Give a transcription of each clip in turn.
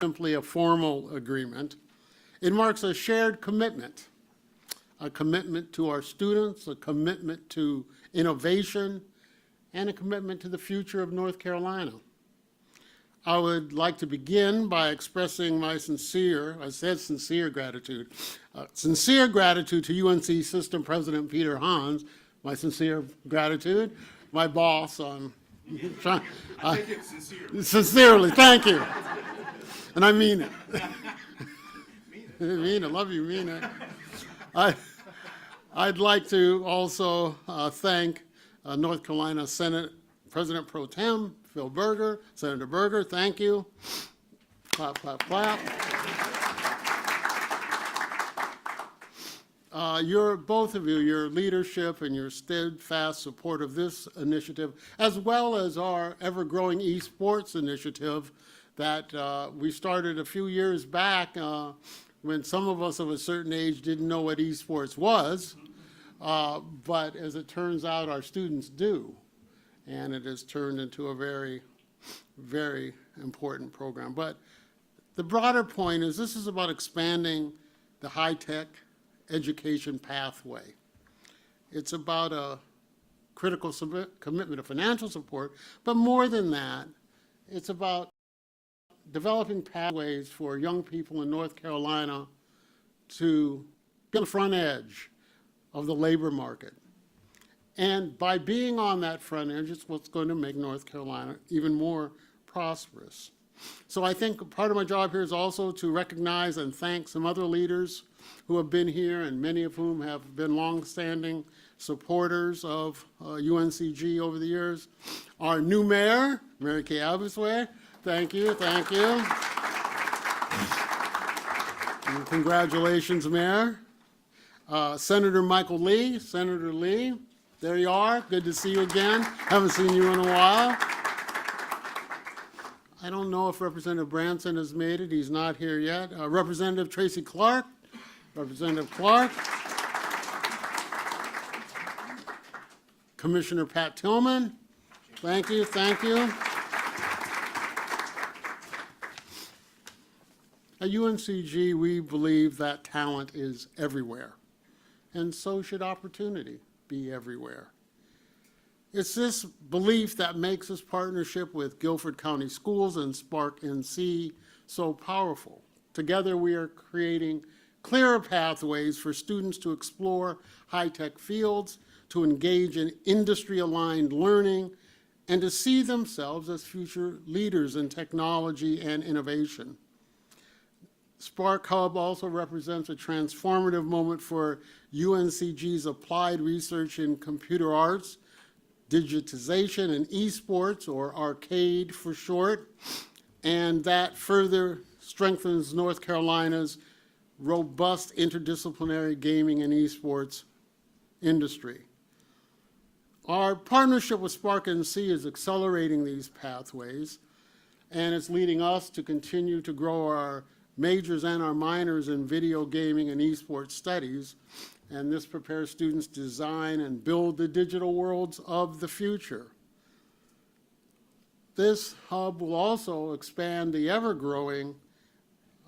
simply a formal agreement. It marks a shared commitment, a commitment to our students, a commitment to innovation, and a commitment to the future of North Carolina. I would like to begin by expressing my sincere gratitude to UNC System President Peter Hans, my sincere gratitude, my boss on, I think it's sincere. Sincerely, thank you. And I mean it. Mean it, love you, mean it. I'd like to also thank North Carolina Senate President Pro Tem, Phil Berger, Senator Berger, thank you. Clap, clap, clap. Both of you, your leadership and your steadfast support of this initiative, as well as our ever-growing esports initiative that we started a few years back when some of us of a certain age didn't know what esports was, but as it turns out, our students do. And it has turned into a very, very important program. But the broader point is this is about expanding the high-tech education pathway. It's about a critical commitment to financial support, but more than that, it's about developing pathways for young people in North Carolina to be on the front edge of the labor market. And by being on that front edge, it's what's going to make North Carolina even more prosperous. So I think part of my job here is also to recognize and thank some other leaders who have been here, and many of whom have been longstanding supporters of UNCG over the years. Our new mayor, Mary Kay Abuswe, thank you, thank you. And congratulations, Mayor. Senator Michael Lee, Senator Lee, there you are, good to see you again. Haven't seen you in a while. I don't know if Representative Branson has made it, he's not here yet. Representative Tracy Clark, Representative Clark. Commissioner Pat Tillman, thank you, thank you. At UNCG, we believe that talent is everywhere, and so should opportunity be everywhere. It's this belief that makes this partnership with Guilford County Schools and SparkNC so powerful. Together, we are creating clearer pathways for students to explore high-tech fields, to engage in industry-aligned learning, and to see themselves as future leaders in technology and innovation. SparkHub also represents a transformative moment for UNCG's applied research in computer arts, digitization, and esports, or arcade for short, and that further strengthens North Carolina's robust interdisciplinary gaming and esports industry. Our partnership with SparkNC is accelerating these pathways, and it's leading us to continue to grow our majors and our minors in video gaming and esports studies, and this prepares students to design and build the digital worlds of the future. This hub will also expand the ever-growing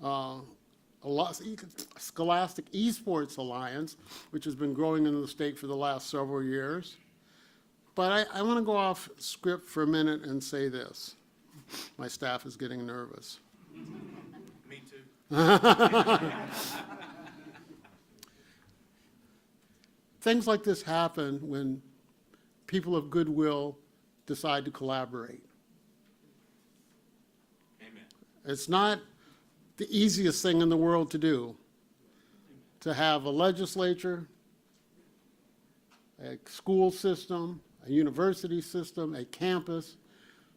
Scholastic Esports Alliance, which has been growing in the state for the last several years. But I want to go off script for a minute and say this. My staff is getting nervous. Me too. Things like this happen when people of goodwill decide to collaborate. Amen. It's not the easiest thing in the world to do, to have a legislature, a school system, a university system, a campus,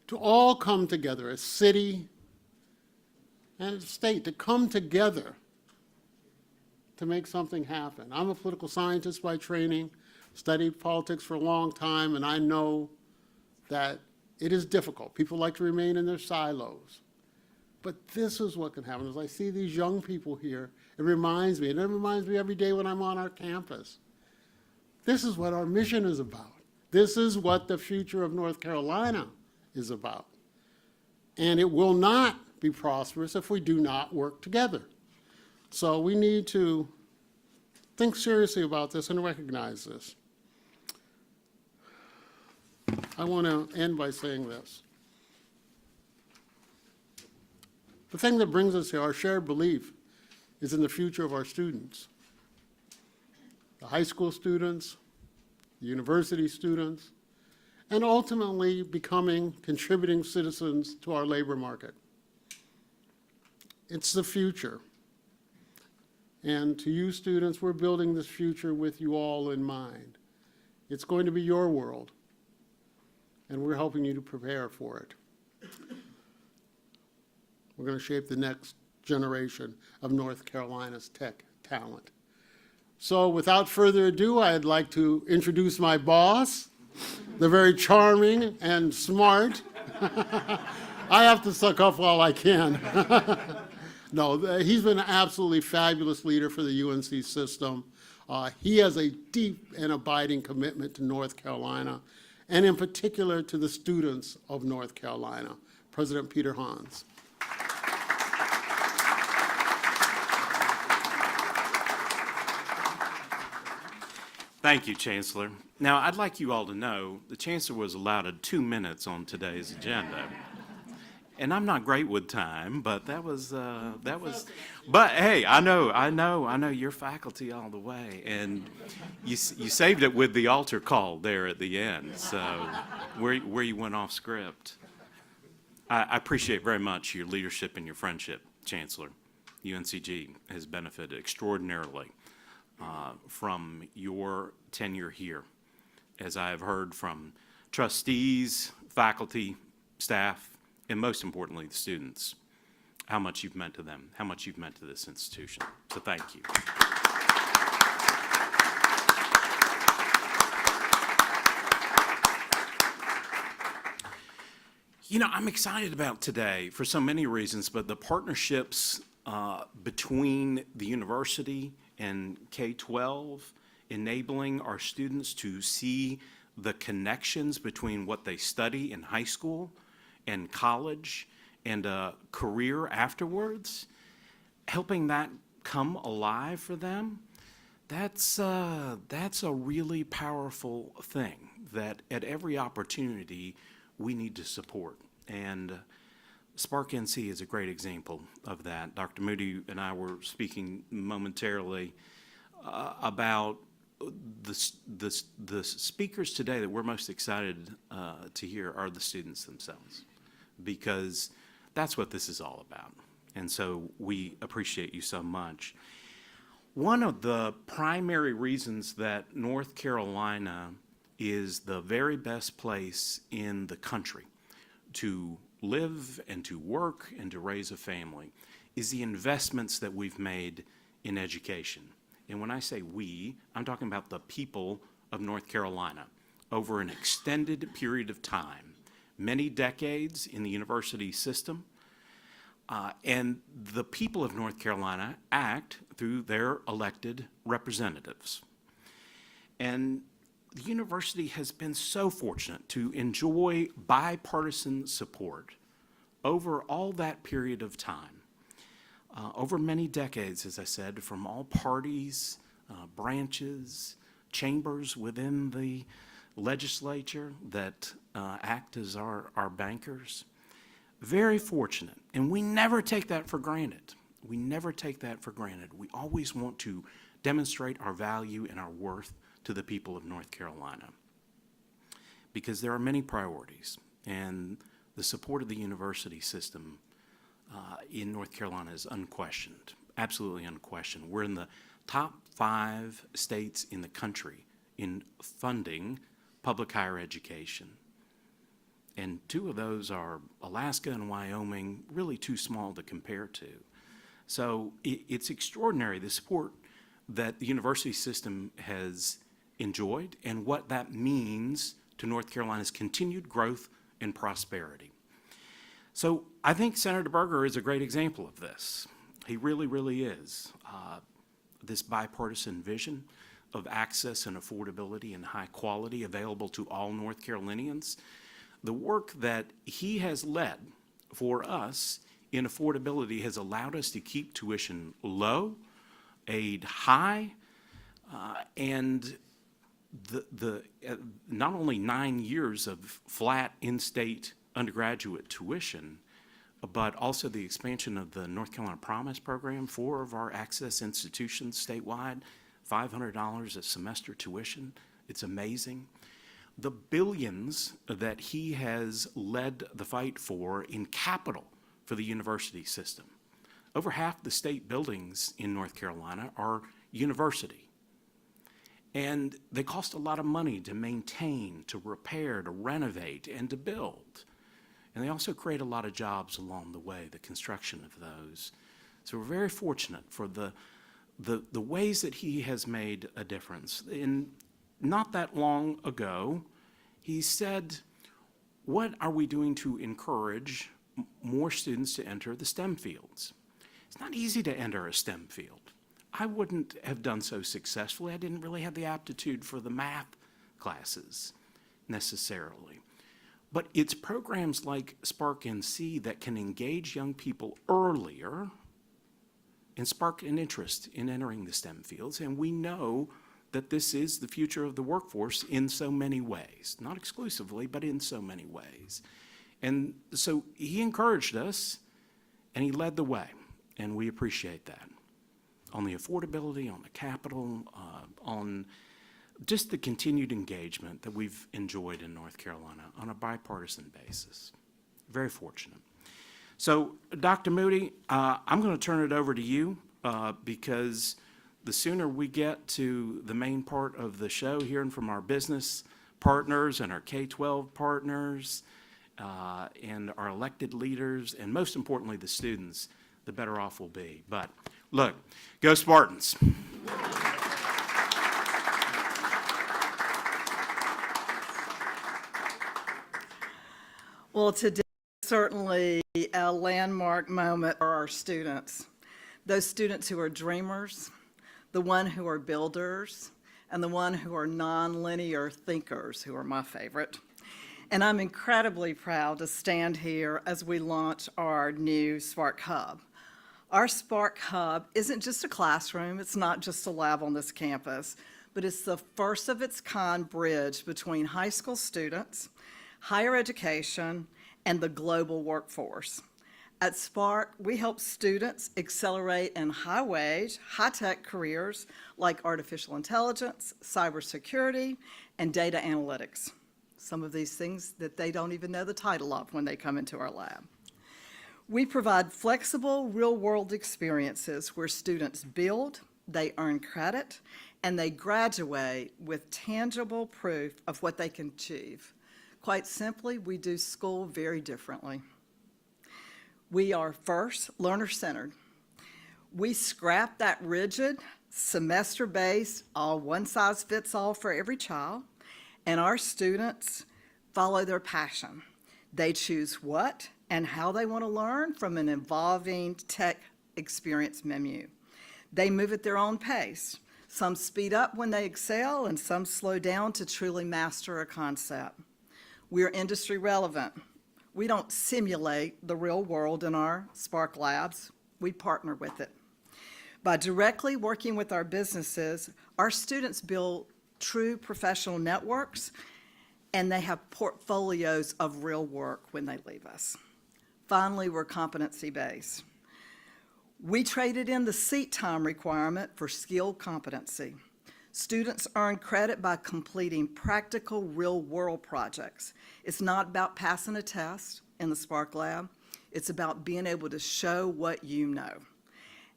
to all come together, a city and a state, to come together to make something happen. I'm a political scientist by training, studied politics for a long time, and I know that it is difficult. People like to remain in their silos. But this is what can happen. As I see these young people here, it reminds me, and it reminds me every day when I'm on our campus. This is what our mission is about. This is what the future of North Carolina is about. And it will not be prosperous if we do not work together. So we need to think seriously about this and recognize this. I want to end by saying this. The thing that brings us here, our shared belief, is in the future of our students. The high school students, the university students, and ultimately becoming contributing citizens to our labor market. It's the future. And to you students, we're building this future with you all in mind. It's going to be your world, and we're helping you to prepare for it. We're going to shape the next generation of North Carolina's tech talent. So without further ado, I'd like to introduce my boss, the very charming and smart. I have to suck up while I can. No, he's been an absolutely fabulous leader for the UNC system. He has a deep and abiding commitment to North Carolina, and in particular to the students of North Carolina. President Peter Hans. Thank you, Chancellor. Now, I'd like you all to know the Chancellor was allowed 2 minutes on today's agenda. And I'm not great with time, but that was, but hey, I know you're faculty all the way. And you saved it with the altar call there at the end, so where you went off script. I appreciate very much your leadership and your friendship, Chancellor. UNCG has benefited extraordinarily from your tenure here, as I have heard from trustees, faculty, staff, and most importantly, the students, how much you've meant to them, how much you've meant to this institution. So thank you. You know, I'm excited about today for so many reasons, but the partnerships between the university and K-12, enabling our students to see the connections between what they study in high school and college and a career afterwards, helping that come alive for them, that's a really powerful thing that at every opportunity we need to support. And SparkNC is a great example of that. Dr. Moody and I were speaking momentarily about the speakers today that we're most excited to hear are the students themselves, because that's what this is all about. And so we appreciate you so much. One of the primary reasons that North Carolina is the very best place in the country to live and to work and to raise a family is the investments that we've made in education. And when I say we, I'm talking about the people of North Carolina over an extended period of time, many decades in the university system. And the people of North Carolina act through their elected representatives. And the university has been so fortunate to enjoy bipartisan support over all that period of time, over many decades, as I said, from all parties, branches, chambers within the legislature that act as our bankers. Very fortunate, and we never take that for granted. We never take that for granted. We always want to demonstrate our value and our worth to the people of North Carolina, because there are many priorities, and the support of the university system in North Carolina is unquestioned, absolutely unquestioned. We're in the top 5 states in the country in funding public higher education. And 2 of those are Alaska and Wyoming, really too small to compare to. So it's extraordinary, the support that the university system has enjoyed and what that means to North Carolina's continued growth and prosperity. So I think Senator Berger is a great example of this. He really, really is. This bipartisan vision of access and affordability and high quality available to all North Carolinians. The work that he has led for us in affordability has allowed us to keep tuition low, aid high, and not only 9 years of flat in-state undergraduate tuition, but also the expansion of the North Carolina Promise Program, 4 of our access institutions statewide, $500 a semester tuition. It's amazing. The billions that he has led the fight for in capital for the university system. Over half the state buildings in North Carolina are university. And they cost a lot of money to maintain, to repair, to renovate, and to build. And they also create a lot of jobs along the way, the construction of those. So we're very fortunate for the ways that he has made a difference. Not that long ago, he said, what are we doing to encourage more students to enter the STEM fields? It's not easy to enter a STEM field. I wouldn't have done so successfully. I didn't really have the aptitude for the math classes necessarily. But it's programs like SparkNC that can engage young people earlier and spark an interest in entering the STEM fields. And we know that this is the future of the workforce in so many ways, not exclusively, but in so many ways. And so he encouraged us and he led the way, and we appreciate that. On the affordability, on the capital, on just the continued engagement that we've enjoyed in North Carolina on a bipartisan basis. Very fortunate. So, Dr. Moody, I'm going to turn it over to you because the sooner we get to the main part of the show, hearing from our business partners and our K-12 partners and our elected leaders, and most importantly, the students, the better off we'll be. But look, go Spartans. Well, today is certainly a landmark moment for our students. Those students who are dreamers, the one who are builders, and the one who are nonlinear thinkers, who are my favorite. And I'm incredibly proud to stand here as we launch our new SparkHub. Our SparkHub isn't just a classroom, it's not just a lab on this campus, but it's the first of its kind bridge between high school students, higher education, and the global workforce. At Spark, we help students accelerate in high-wage, high-tech careers like artificial intelligence, cybersecurity, and data analytics. Some of these things that they don't even know the title of when they come into our lab. We provide flexible, real-world experiences where students build, they earn credit, and they graduate with tangible proof of what they can achieve. Quite simply, we do school very differently. We are first learner-centered. We scrap that rigid, semester-based, all one-size-fits-all for every child, and our students follow their passion. They choose what and how they want to learn from an evolving tech experience menu. They move at their own pace. Some speed up when they excel, and some slow down to truly master a concept. We're industry relevant. We don't simulate the real world in our Spark labs. We partner with it. By directly working with our businesses, our students build true professional networks, and they have portfolios of real work when they leave us. Finally, we're competency-based. We traded in the seat time requirement for skill competency. Students earn credit by completing practical real-world projects. It's not about passing a test in the Spark Lab. It's about being able to show what you know.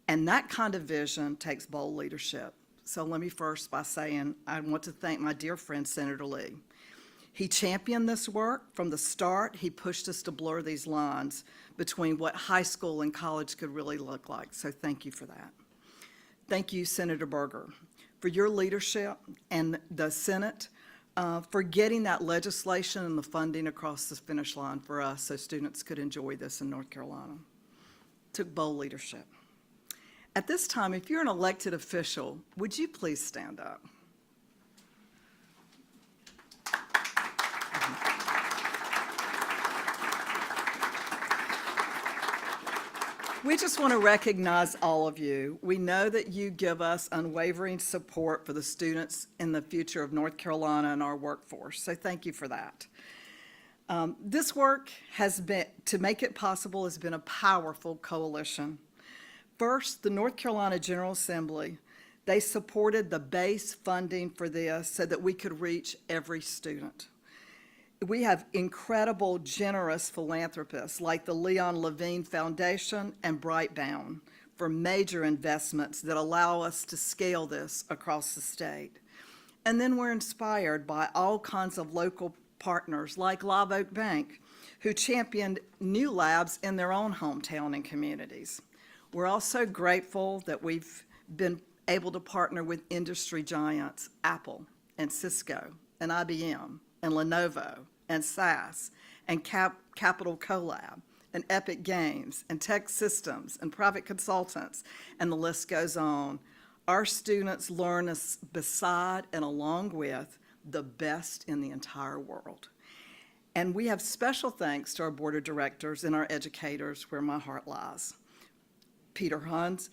And that kind of vision takes bold leadership. So let me first by saying I want to thank my dear friend, Senator Lee. He championed this work from the start. He pushed us to blur these lines between what high school and college could really look like. So thank you for that. Thank you, Senator Berger, for your leadership, and the Senate for getting that legislation and the funding across the finish line for us so students could enjoy this in North Carolina. Took bold leadership. At this time, if you're an elected official, would you please stand up? We just want to recognize all of you. We know that you give us unwavering support for the students in the future of North Carolina and our workforce, so thank you for that. This work has been, to make it possible, has been a powerful coalition. First, the North Carolina General Assembly, they supported the base funding for this so that we could reach every student. We have incredible, generous philanthropists like the Leon Levine Foundation and Brightbound for major investments that allow us to scale this across the state. And then we're inspired by all kinds of local partners like Live Oak Bank, who championed new labs in their own hometown and communities. We're also grateful that we've been able to partner with industry giants, Apple and Cisco and IBM and Lenovo and SAS and Capital Collab and Epic Games and Tech Systems and private consultants, and the list goes on. Our students learn us beside and along with the best in the entire world. And we have special thanks to our board of directors and our educators, where my heart lies. Peter Hans,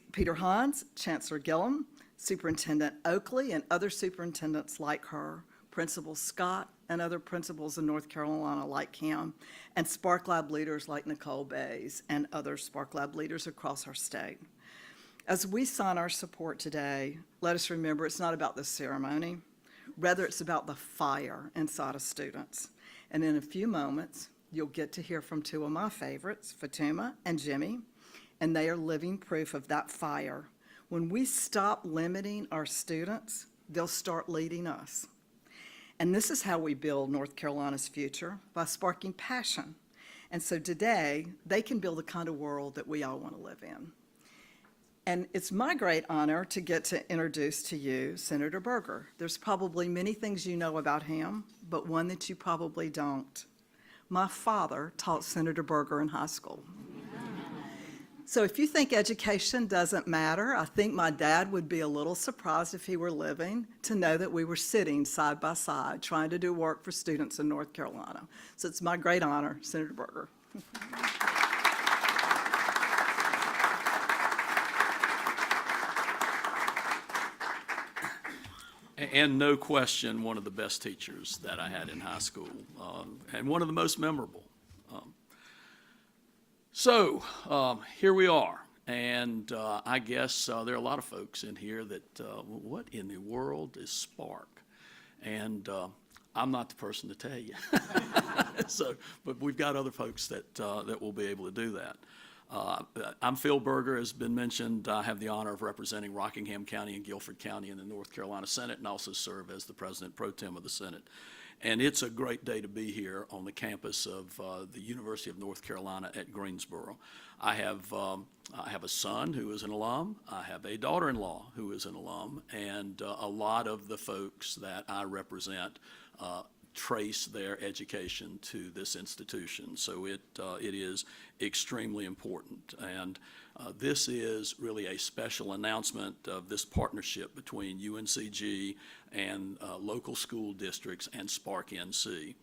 Chancellor Gillum, Superintendent Oakley, and other superintendents like her, Principal Scott, and other principals in North Carolina like him, and SparkLab leaders like Nicole Bays and other SparkLab leaders across our state. As we sign our support today, let us remember it's not about the ceremony, rather it's about the fire inside of students. And in a few moments, you'll get to hear from two of my favorites, Fatuma and Jimmy, and they are living proof of that fire. When we stop limiting our students, they'll start leading us. And this is how we build North Carolina's future, by sparking passion. And so today, they can build the kind of world that we all want to live in. And it's my great honor to get to introduce to you Senator Berger. There's probably many things you know about him, but one that you probably don't. My father taught Senator Berger in high school. So if you think education doesn't matter, I think my dad would be a little surprised if he were living to know that we were sitting side by side trying to do work for students in North Carolina. So it's my great honor, Senator Berger. And no question, one of the best teachers that I had in high school, and one of the most memorable. So here we are, and I guess there are a lot of folks in here that, what in the world is Spark? And I'm not the person to tell you. But we've got other folks that will be able to do that. I'm Phil Berger, as been mentioned. I have the honor of representing Rockingham County and Guilford County in the North Carolina Senate, and also serve as the President Pro Tem of the Senate. And it's a great day to be here on the campus of the University of North Carolina at Greensboro. I have a son who is an alum. I have a daughter-in-law who is an alum, and a lot of the folks that I represent trace their education to this institution. So it is extremely important. And this is really a special announcement of this partnership between UNCG and local school districts and Spark NC.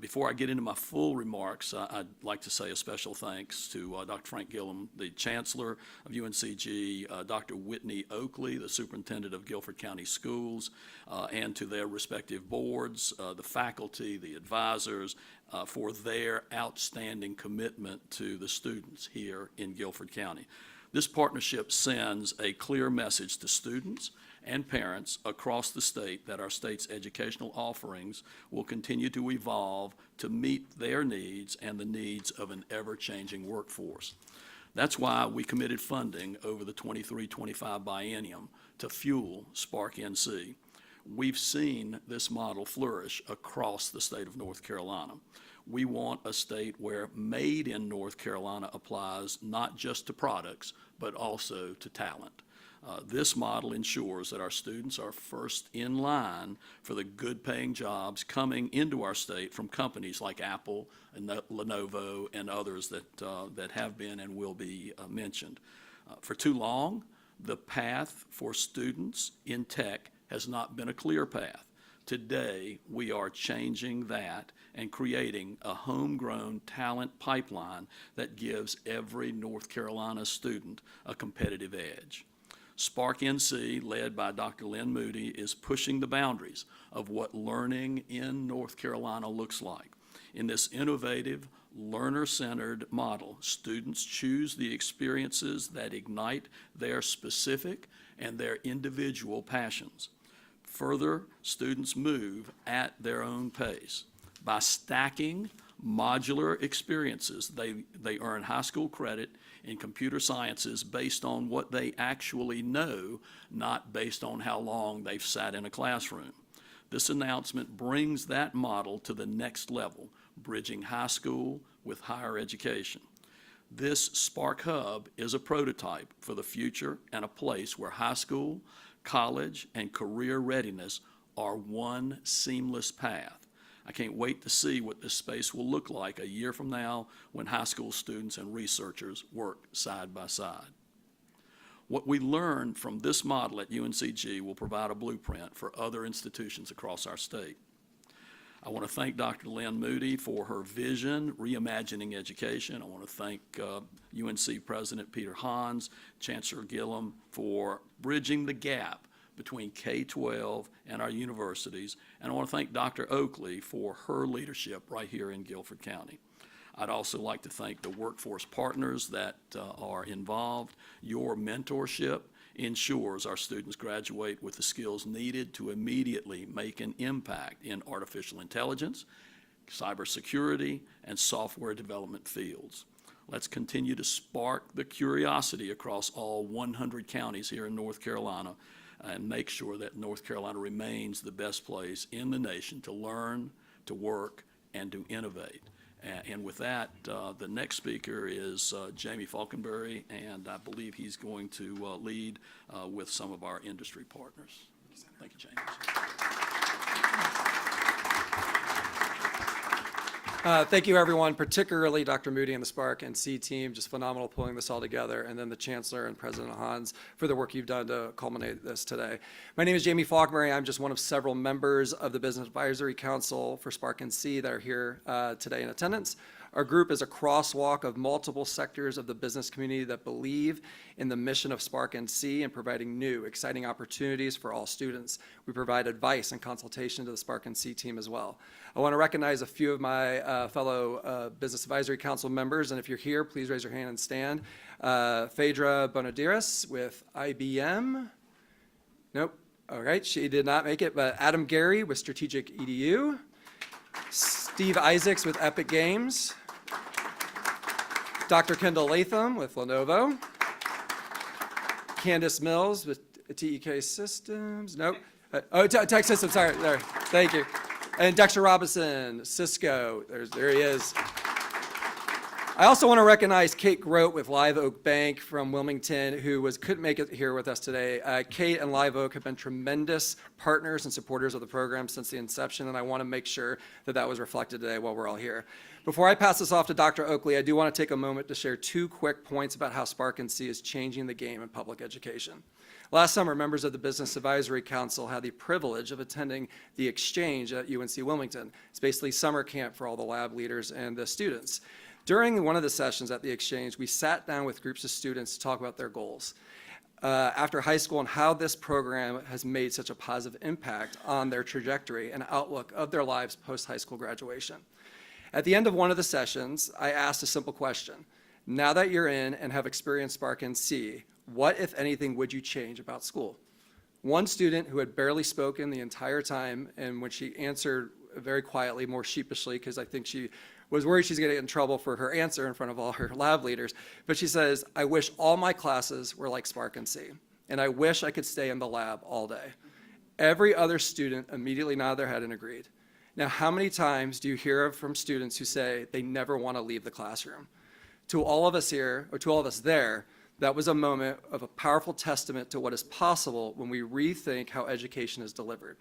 Before I get into my full remarks, I'd like to say a special thanks to Dr. Frank Gillum, the Chancellor of UNCG, Dr. Whitney Oakley, the Superintendent of Guilford County Schools, and to their respective boards, the faculty, the advisors, for their outstanding commitment to the students here in Guilford County. This partnership sends a clear message to students and parents across the state that our state's educational offerings will continue to evolve to meet their needs and the needs of an ever-changing workforce. That's why we committed funding over the 23-25 biennium to fuel Spark NC. We've seen this model flourish across the state of North Carolina. We want a state where made in North Carolina applies not just to products, but also to talent. This model ensures that our students are first in line for the good-paying jobs coming into our state from companies like Apple and Lenovo and others that have been and will be mentioned. For too long, the path for students in tech has not been a clear path. Today, we are changing that and creating a homegrown talent pipeline that gives every North Carolina student a competitive edge. Spark NC, led by Dr. Lynn Moody, is pushing the boundaries of what learning in North Carolina looks like. In this innovative, learner-centered model, students choose the experiences that ignite their specific and their individual passions. Further, students move at their own pace. By stacking modular experiences, they earn high school credit in computer sciences based on what they actually know, not based on how long they've sat in a classroom. This announcement brings that model to the next level, bridging high school with higher education. This SparkHub is a prototype for the future and a place where high school, college, and career readiness are one seamless path. I can't wait to see what this space will look like a year from now when high school students and researchers work side by side. What we learn from this model at UNCG will provide a blueprint for other institutions across our state. I want to thank Dr. Lynn Moody for her vision, reimagining education. I want to thank UNC President Peter Hans, Chancellor Gillum for bridging the gap between K-12 and our universities. And I want to thank Dr. Oakley for her leadership right here in Guilford County. I'd also like to thank the workforce partners that are involved. Your mentorship ensures our students graduate with the skills needed to immediately make an impact in artificial intelligence, cybersecurity, and software development fields. Let's continue to spark the curiosity across all 100 counties here in North Carolina and make sure that North Carolina remains the best place in the nation to learn, to work, and to innovate. And with that, the next speaker is Jamie Falconberry, and I believe he's going to lead with some of our industry partners. Thank you, Jamie. Thank you, everyone, particularly Dr. Moody and the Spark NC team, just phenomenal pulling this all together, and then the Chancellor and President Hans for the work you've done to culminate this today. My name is Jamie Falconberry. I'm just one of several members of the Business Advisory Council for Spark NC that are here today in attendance. Our group is a crosswalk of multiple sectors of the business community that believe in the mission of Spark NC and providing new, exciting opportunities for all students. We provide advice and consultation to the Spark NC team as well. I want to recognize a few of my fellow Business Advisory Council members, and if you're here, please raise your hand and stand. Phaedra Bonadiris with IBM. Nope. All right, she did not make it, but Adam Gary with Strategic EDU. Steve Isaacs with Epic Games. Dr. Kendall Latham with Lenovo. Candace Mills with TEK Systems. Nope. Tech Systems, sorry. There. Thank you. And Dexter Robinson, Cisco. There he is. I also want to recognize Kate Grote with Live Oak Bank from Wilmington, who couldn't make it here with us today. Kate and Live Oak have been tremendous partners and supporters of the program since the inception, and I want to make sure that that was reflected today while we're all here. Before I pass this off to Dr. Oakley, I do want to take a moment to share 2 quick points about how Spark NC is changing the game in public education. Last summer, members of the Business Advisory Council had the privilege of attending the exchange at UNC Wilmington. It's basically summer camp for all the lab leaders and the students. During one of the sessions at the exchange, we sat down with groups of students to talk about their goals after high school and how this program has made such a positive impact on their trajectory and outlook of their lives post-high school graduation. At the end of one of the sessions, I asked a simple question. Now that you're in and have experienced Spark NC, what, if anything, would you change about school? One student who had barely spoken the entire time, and when she answered very quietly, more sheepishly, because I think she was worried she's going to get in trouble for her answer in front of all her lab leaders. But she says, I wish all my classes were like Spark NC, and I wish I could stay in the lab all day. Every other student immediately nodded their head and agreed. Now, how many times do you hear from students who say they never want to leave the classroom? To all of us here, or to all of us there, that was a moment of a powerful testament to what is possible when we rethink how education is delivered.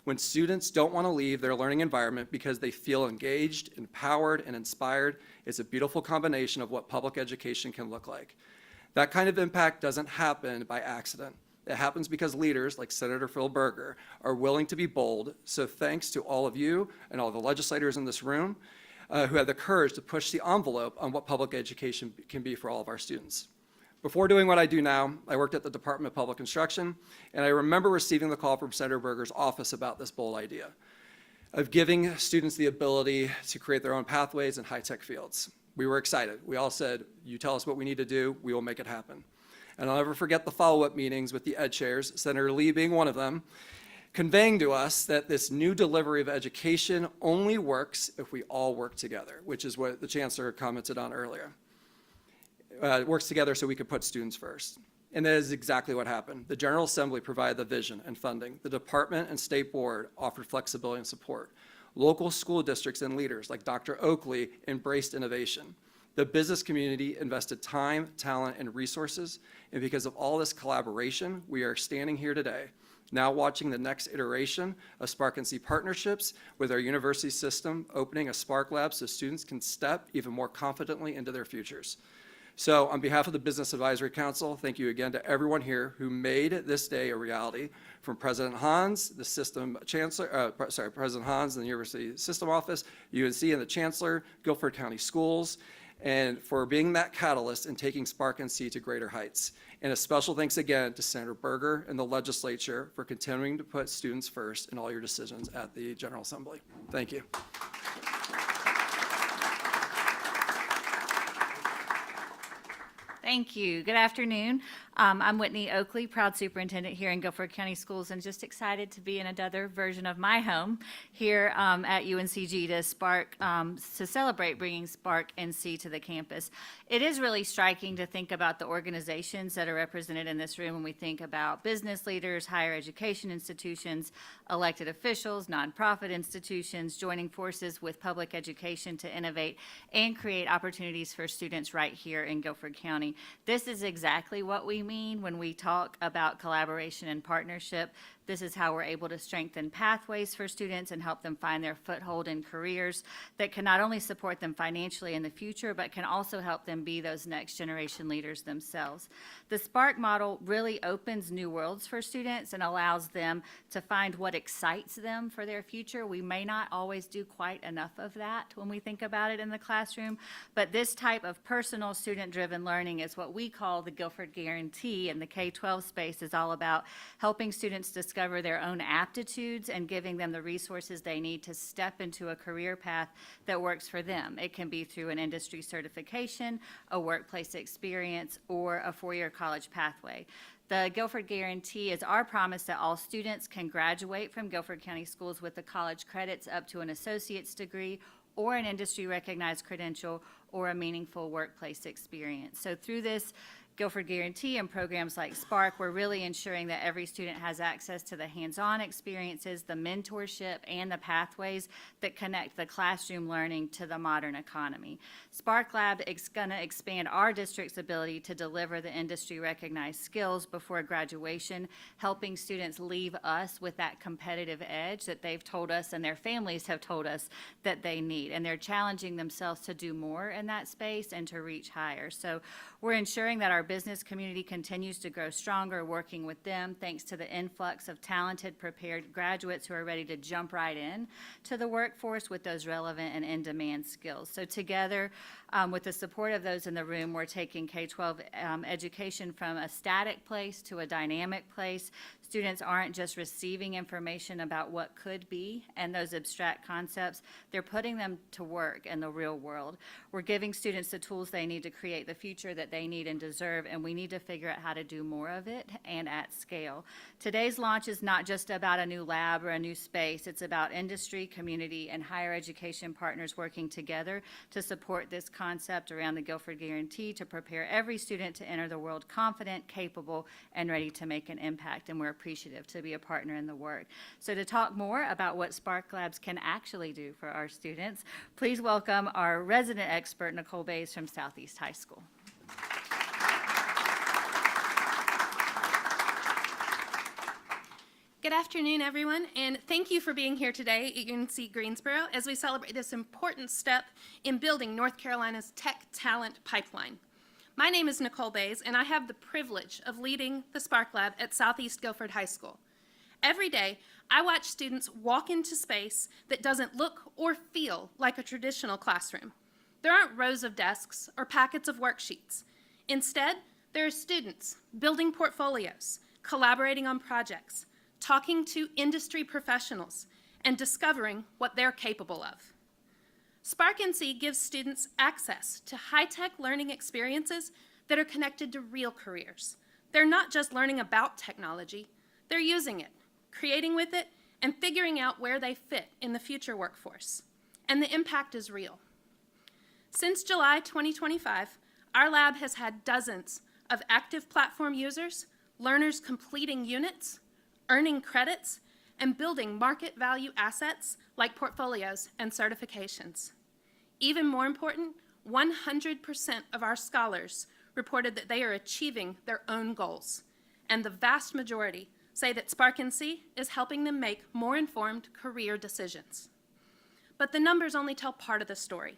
When students don't want to leave their learning environment because they feel engaged, empowered, and inspired, it's a beautiful combination of what public education can look like. That kind of impact doesn't happen by accident. It happens because leaders like Senator Phil Berger are willing to be bold. So thanks to all of you and all the legislators in this room who have the courage to push the envelope on what public education can be for all of our students. Before doing what I do now, I worked at the Department of Public Instruction, and I remember receiving the call from Senator Berger's office about this bold idea of giving students the ability to create their own pathways in high-tech fields. We were excited. We all said, you tell us what we need to do, we will make it happen. And I'll never forget the follow-up meetings with the ed chairs, Senator Lee being one of them, conveying to us that this new delivery of education only works if we all work together, which is what the chancellor commented on earlier. It works together so we can put students first. And that is exactly what happened. The General Assembly provided the vision and funding. The department and state board offered flexibility and support. Local school districts and leaders like Dr. Oakley embraced innovation. The business community invested time, talent, and resources, and because of all this collaboration, we are standing here today, now watching the next iteration of Spark NC partnerships with our university system, opening a Spark Lab so students can step even more confidently into their futures. So on behalf of the Business Advisory Council, thank you again to everyone here who made this day a reality, from President Hans, the system chancellor, President Hans and the University System Office, UNC and the Chancellor, Guilford County Schools, and for being that catalyst in taking Spark NC to greater heights. And a special thanks again to Senator Berger and the legislature for continuing to put students first in all your decisions at the General Assembly. Thank you. Thank you. Good afternoon. I'm Whitney Oakley, proud superintendent here in Guilford County Schools, and just excited to be in another version of my home here at UNCG to celebrate bringing Spark NC to the campus. It is really striking to think about the organizations that are represented in this room when we think about business leaders, higher education institutions, elected officials, nonprofit institutions, joining forces with public education to innovate and create opportunities for students right here in Guilford County. This is exactly what we mean when we talk about collaboration and partnership. This is how we're able to strengthen pathways for students and help them find their foothold in careers that can not only support them financially in the future, but can also help them be those next generation leaders themselves. The Spark model really opens new worlds for students and allows them to find what excites them for their future. We may not always do quite enough of that when we think about it in the classroom, but this type of personal student-driven learning is what we call the Guilford Guarantee, and the K-12 space is all about helping students discover their own aptitudes and giving them the resources they need to step into a career path that works for them. It can be through an industry certification, a workplace experience, or a four-year college pathway. The Guilford Guarantee is our promise that all students can graduate from Guilford County Schools with the college credits up to an associate's degree or an industry-recognized credential or a meaningful workplace experience. So through this Guilford Guarantee and programs like Spark, we're really ensuring that every student has access to the hands-on experiences, the mentorship, and the pathways that connect the classroom learning to the modern economy. Spark Lab is going to expand our district's ability to deliver the industry-recognized skills before graduation, helping students leave us with that competitive edge that they've told us and their families have told us that they need. And they're challenging themselves to do more in that space and to reach higher. So we're ensuring that our business community continues to grow stronger, working with them thanks to the influx of talented, prepared graduates who are ready to jump right in to the workforce with those relevant and in-demand skills. So together, with the support of those in the room, we're taking K-12 education from a static place to a dynamic place. Students aren't just receiving information about what could be and those abstract concepts, they're putting them to work in the real world. We're giving students the tools they need to create the future that they need and deserve, and we need to figure out how to do more of it and at scale. Today's launch is not just about a new lab or a new space, it's about industry, community, and higher education partners working together to support this concept around the Guilford Guarantee to prepare every student to enter the world confident, capable, and ready to make an impact, and we're appreciative to be a partner in the work. So to talk more about what Spark Labs can actually do for our students, please welcome our resident expert, Nicole Bays from Southeast High School. Good afternoon, everyone, and thank you for being here today at UNC Greensboro as we celebrate this important step in building North Carolina's tech talent pipeline. My name is Nicole Bays, and I have the privilege of leading the Spark Lab at Southeast Guilford High School. Every day, I watch students walk into space that doesn't look or feel like a traditional classroom. There aren't rows of desks or packets of worksheets. Instead, there are students building portfolios, collaborating on projects, talking to industry professionals, and discovering what they're capable of. SparkNC gives students access to high-tech learning experiences that are connected to real careers. They're not just learning about technology, they're using it, creating with it, and figuring out where they fit in the future workforce. And the impact is real. Since July 2025, our lab has had dozens of active platform users, learners completing units, earning credits, and building market value assets like portfolios and certifications. Even more important, 100% of our scholars reported that they are achieving their own goals, and the vast majority say that SparkNC is helping them make more informed career decisions. But the numbers only tell part of the story.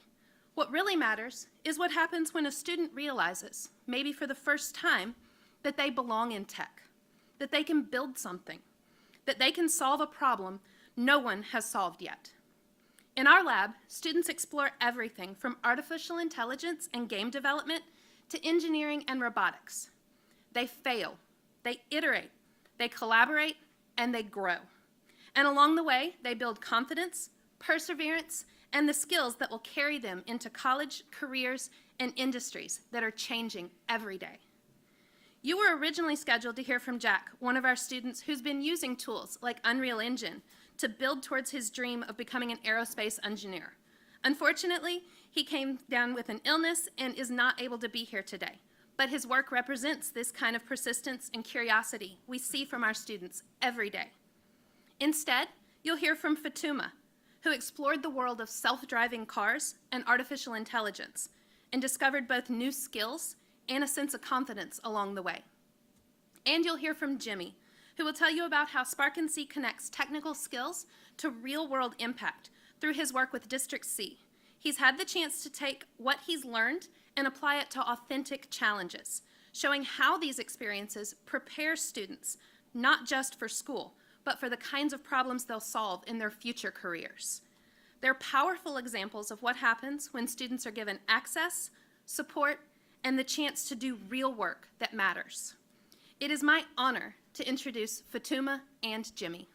What really matters is what happens when a student realizes, maybe for the first time, that they belong in tech, that they can build something, that they can solve a problem no one has solved yet. In our lab, students explore everything from artificial intelligence and game development to engineering and robotics. They fail, they iterate, they collaborate, and they grow. And along the way, they build confidence, perseverance, and the skills that will carry them into college, careers, and industries that are changing every day. You were originally scheduled to hear from Jack, one of our students who's been using tools like Unreal Engine to build towards his dream of becoming an aerospace engineer. Unfortunately, he came down with an illness and is not able to be here today. But his work represents this kind of persistence and curiosity we see from our students every day. Instead, you'll hear from Fatuma, who explored the world of self-driving cars and artificial intelligence and discovered both new skills and a sense of confidence along the way. And you'll hear from Jimmy, who will tell you about how SparkNC connects technical skills to real-world impact through his work with District C. He's had the chance to take what he's learned and apply it to authentic challenges, showing how these experiences prepare students, not just for school, but for the kinds of problems they'll solve in their future careers. They're powerful examples of what happens when students are given access, support, and the chance to do real work that matters. It is my honor to introduce Fatuma and Jimmy.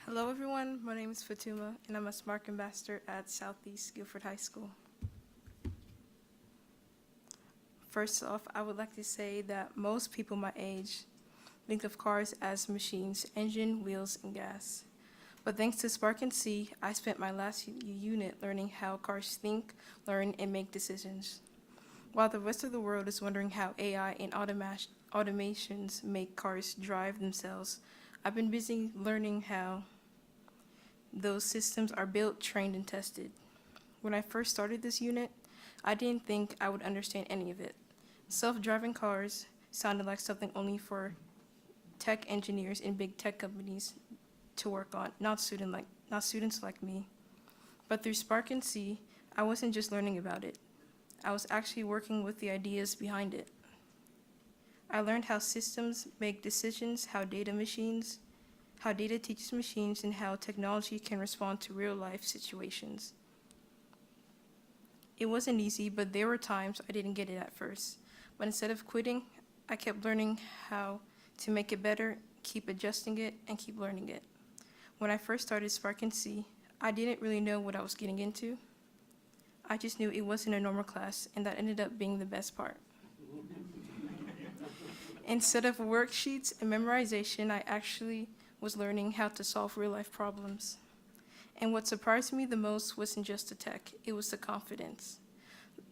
Hello everyone, my name is Fatuma and I'm a Spark Ambassador at Southeast Guilford High School. First off, I would like to say that most people my age think of cars as machines, engine, wheels, and gas. But thanks to SparkNC, I spent my last unit learning how cars think, learn, and make decisions. While the rest of the world is wondering how AI and automations make cars drive themselves, I've been busy learning how those systems are built, trained, and tested. When I first started this unit, I didn't think I would understand any of it. Self-driving cars sounded like something only for tech engineers in big tech companies to work on, not students like me. But through SparkNC, I wasn't just learning about it. I was actually working with the ideas behind it. I learned how systems make decisions, how data teaches machines, and how technology can respond to real-life situations. It wasn't easy, but there were times I didn't get it at first. But instead of quitting, I kept learning how to make it better, keep adjusting it, and keep learning it. When I first started SparkNC, I didn't really know what I was getting into. I just knew it wasn't a normal class, and that ended up being the best part. Instead of worksheets and memorization, I actually was learning how to solve real-life problems. And what surprised me the most wasn't just the tech, it was the confidence.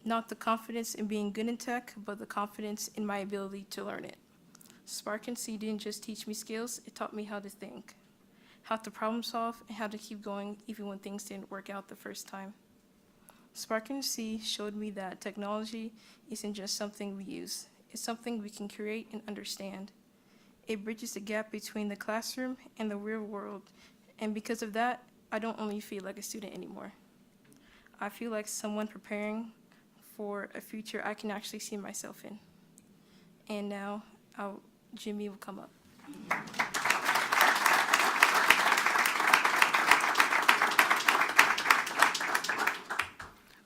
Not the confidence in being good in tech, but the confidence in my ability to learn it. SparkNC didn't just teach me skills, it taught me how to think, how to problem solve, and how to keep going even when things didn't work out the first time. SparkNC showed me that technology isn't just something we use, it's something we can create and understand. It bridges the gap between the classroom and the real world And because of that, I don't only feel like a student anymore. I feel like someone preparing for a future I can actually see myself in. And now, Jimmy will come up.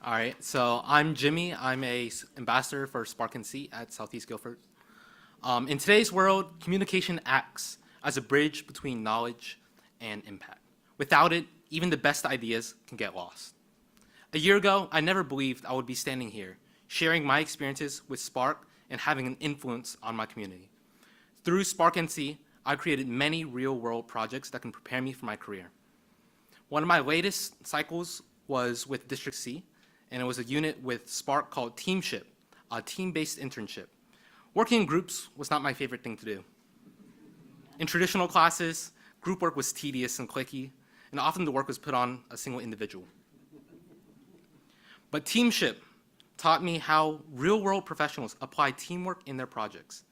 All right, so I'm Jimmy. I'm a ambassador for SparkNC at Southeast Guilford. In today's world, communication acts as a bridge between knowledge and impact. Without it, even the best ideas can get lost. A year ago, I never believed I would be standing here, sharing my experiences with Spark and having an influence on my community. Through SparkNC, I created many real-world projects that can prepare me for my career. One of my latest cycles was with District C, and it was a unit with Spark called Teamship, a team-based internship. Working in groups was not my favorite thing to do. In traditional classes, group work was tedious and cliquey, and often the work was put on a single individual. But Teamship taught me how real-world professionals apply teamwork in their projects.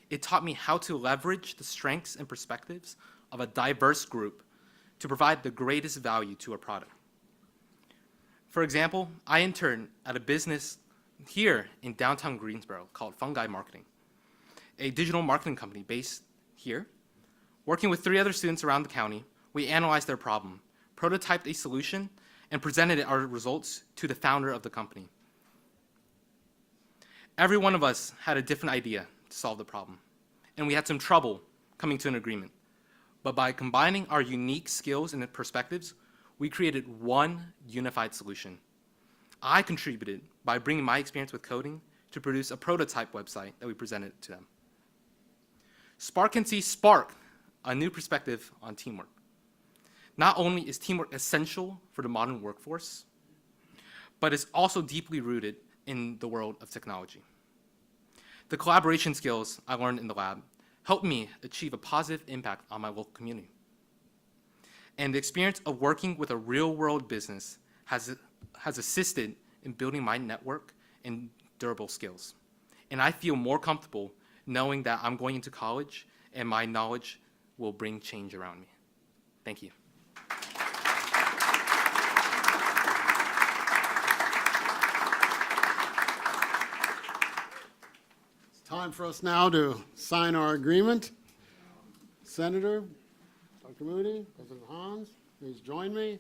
It taught me how to leverage the strengths and perspectives of a diverse group to provide the greatest value to a product. For example, I interned at a business here in downtown Greensboro called Fungi Marketing, a digital marketing company based here. Working with 3 other students around the county, we analyzed their problem, prototyped a solution, and presented our results to the founder of the company. Every one of us had a different idea to solve the problem, and we had some trouble coming to an agreement. But by combining our unique skills and perspectives, we created one unified solution. I contributed by bringing my experience with coding to produce a prototype website that we presented to them. SparkNC Spark, a new perspective on teamwork. Not only is teamwork essential for the modern workforce, but it's also deeply rooted in the world of technology. The collaboration skills I learned in the lab helped me achieve a positive impact on my local community. And the experience of working with a real-world business has assisted in building my network and durable skills. And I feel more comfortable knowing that I'm going into college and my knowledge will bring change around me. Thank you. It's time for us now to sign our agreement. Senator, Dr. Moody, President Hans, please join me.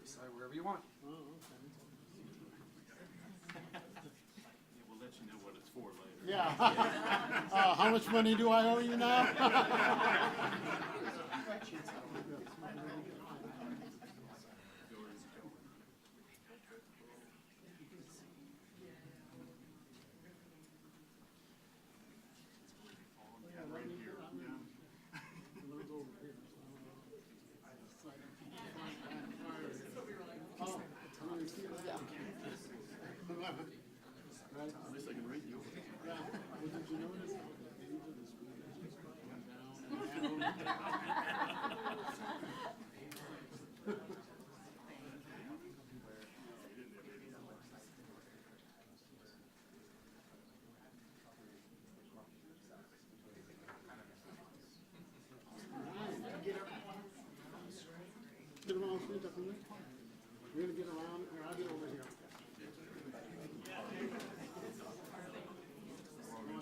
Just sign wherever you want. We'll let you know what it's for later. Yeah. How much money do I owe you now? Get around, please, Dr. Moody. We're going to get around. Here, I'll get over here.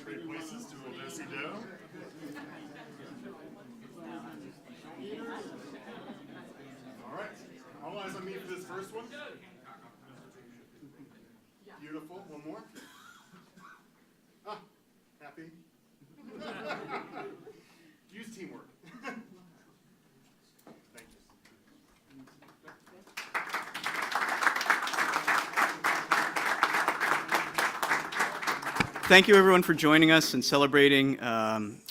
Trade places to a messy dough. All right, all eyes on me for this first one. Beautiful, one more. Ah, happy. Use teamwork. Thank you. Thank you, everyone, for joining us and celebrating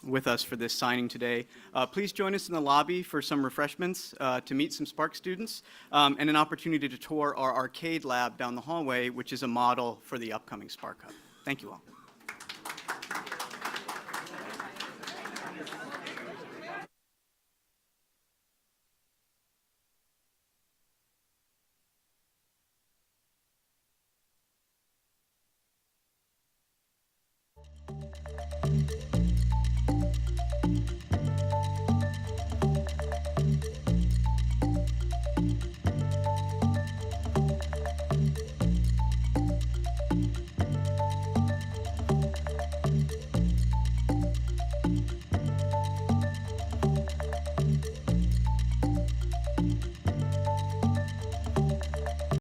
with us for this signing today. Please join us in the lobby for some refreshments, to meet some Spark students, and an opportunity to tour our arcade lab down the hallway, which is a model for the upcoming SparkHub. Thank you all.